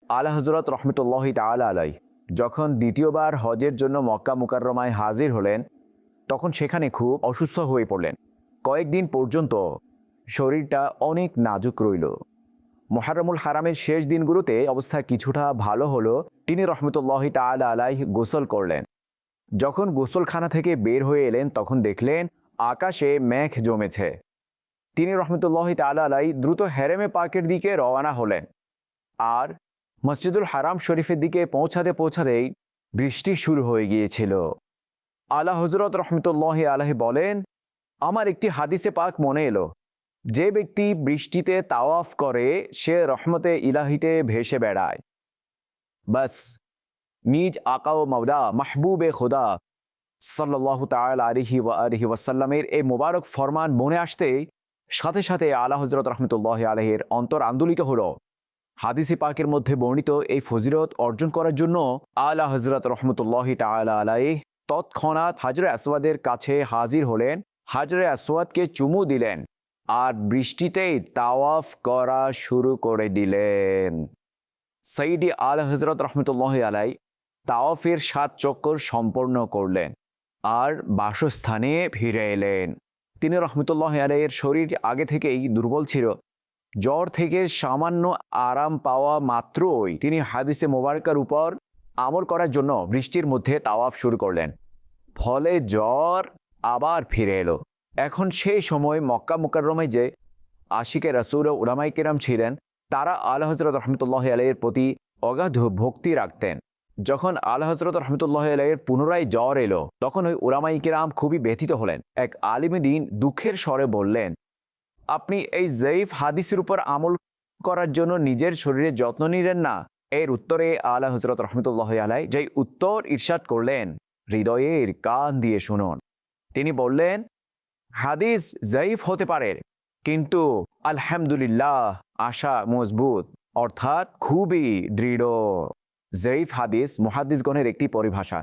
আলা হযরত রহমতুল্লাহি তাআলা আলাই যখন দ্বিতীয়বার হজের জন্য মক্কা মুকাররমায় হাজির হলেন, তখন সেখানে খুব অসুস্থ হয়ে পড়লেন। কয়েকদিন পর্যন্ত শরীরটা অনেক নাজুক রইল। মুহররমুল হারামের শেষ দিনগুলোতে অবস্থা কিছুটা ভালো হলো। তিনি রহমতুল্লাহি তাআলা আলাইহি গোসল করলেন। যখন গোসলখানা থেকে বের হয়ে এলেন, তখন দেখলেন আকাশে মেঘ জমেছে। তিনি রহমতুল্লাহি তাআলা আলাইহি দ্রুত হেরেমে পাকের দিকে রওনা হলেন। আর মসজিদুল হারাম শরীফের দিকে পৌঁছাতেই বৃষ্টি শুরু হয়ে গিয়েছিল। আলা হযরত রহমতুল্লাহি আলাইহি বলেন, আমার একটি হাদিসে পাক মনে এলো, যে ব্যক্তি বৃষ্টিতে তাওয়াফ করে সে রহমতে ইলাহিতে ভেসে বেড়ায়। বাস নিজ আকা ও মাওলা মাহবুবে খুদা সাল্লাল্লাহু তাআলা আলাইহি ওয়াসাল্লামের এই মোবারক ফরমান মনে আসতেই সাথে সাথে আলা হযরত রহমতুল্লাহি আলাইহির অন্তর আন্দোলিত হলো। হাদিসে পাকের মধ্যে বর্ণিত এই ফজিলত অর্জন করার জন্য আলা হযরত রহমতুল্লাহি তাআলা আলাইহি তৎক্ষণাৎ হাজরে আসওয়াদের কাছে হাজির হলেন, হাজরে আসওয়াদকে চুমু দিলেন আর বৃষ্টিতেই তাওয়াফ করা শুরু করে দিলেন। সাইয়্যিদি আলা হযরত রহমতুল্লাহি আলাইহি তাওয়াফের 7 চক্কর সম্পন্ন করলেন আর বাসস্থানে ফিরে এলেন। তিনি রহমতুল্লাহি আলাইহির শরীর আগে থেকেই দুর্বল ছিল। জ্বর থেকে সামান্য আরাম পাওয়া মাত্রই তিনি হাদিসে মোবারকার উপর আমল করার জন্য বৃষ্টির মধ্যে তাওয়াফ শুরু করলেন। ফলে জ্বর আবার ফিরে এলো। এখন সেই সময় মক্কা মুকাররমায় যে আশিকে রাসূল ও উলামায়ে কেরাম ছিলেন, তারা আলা হযরত রহমতুল্লাহি আলাইহির প্রতি অগাধ ভক্তি রাখতেন। যখন আলা হযরত রহমতুল্লাহি আলাইহির পুনরায় জ্বর এলো, তখন ওই উলামায়ে কেরাম খুবই ব্যথিত হলেন। এক আলিমে দ্বীন দুঃখের স্বরে বললেন, আপনি এই জয়ীফ হাদিসের উপর আমল করার জন্য নিজের শরীরের যত্ন নিলেন না। এর উত্তরে আলা হযরত রহমতুল্লাহি আলাইহি যেই উত্তর ইরশাদ করলেন, হৃদয়ের কান দিয়ে শুনুন। তিনি বললেন, হাদিস জয়ীফ হতে পারে, কিন্তু আলহামদুলিল্লাহ আশা মজবুত, অর্থাৎ খুবই দৃঢ়। জয়ীফ হাদিস মুহাদ্দিসগণের একটি পরিভাষা।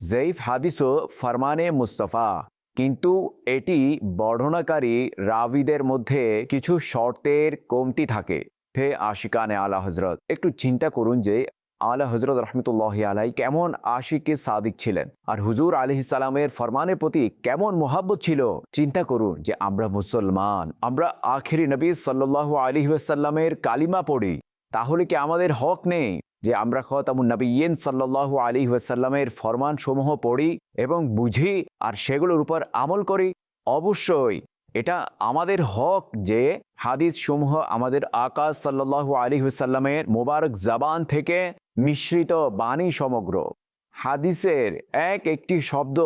জয়ীফ হাদিসও ফরমানে মুস্তাফা, কিন্তু এটি বর্ণনাকারী রাবিদের মধ্যে কিছু শর্তের কমতি থাকে। হে আশিকানে আলা হযরত, একটু চিন্তা করুন যে আলা হযরত রহমতুল্লাহি আলাইহি কেমন আশিকে সাদিক ছিলেন, আর হুজুর আলাইহিস সালামের ফরমানের প্রতি কেমন মোহাব্বত ছিল। চিন্তা করুন যে আমরা মুসলমান, আমরা আখিরি নবী সাল্লাল্লাহু আলাইহি ওয়াসাল্লামের কালিমা পড়ি, তাহলে কি আমাদের হক নেই যে আমরা খাতামুন নবিয়্যিন সাল্লাল্লাহু আলাইহি ওয়াসাল্লামের ফরমান সমূহ পড়ি এবং বুঝি আর সেগুলোর উপর আমল করি? অবশ্যই এটা আমাদের হক যে হাদিস সমূহ আমাদের আকা সাল্লাল্লাহু আলাইহি ওয়াসাল্লামের মোবারক জবান থেকে মিশ্রিত বাণী সমগ্র। হাদিসের এক একটি শব্দ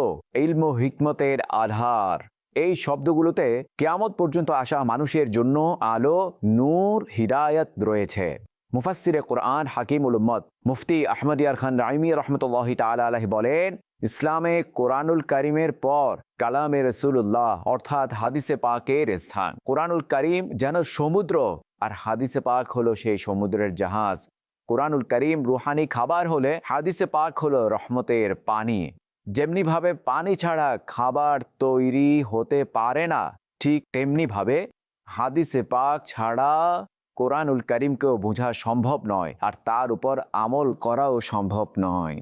ইলম ও হিকমতের আধার। এই শব্দগুলোতে কিয়ামত পর্যন্ত আসা মানুষের জন্য আলো, নূর, হিদায়াত রয়েছে। মুফাসসিরে কুরআন হাকিমুল উম্মত মুফতি আহমদ ইয়ার খান রাইমি রহমতুল্লাহি তাআলা আলাইহি বলেন, ইসলামে কোরআনুল কারিমের পর কালামে রাসূলুল্লাহ অর্থাৎ হাদিসে পাকের স্থান। কোরআনুল কারিম যেন সমুদ্র, আর হাদিসে পাক হলো সেই সমুদ্রের জাহাজ। কোরআনুল কারিম রুহানি খাবার হলে হাদিসে পাক হলো রহমতের পানি। যেমনি ভাবে পানি ছাড়া খাবার তৈরি হতে পারে না, ঠিক তেমনি ভাবে হাদিসে পাক ছাড়া কোরআনুল কারিমকেও বোঝা সম্ভব নয়, আর তার উপর আমল করাও সম্ভব নয়।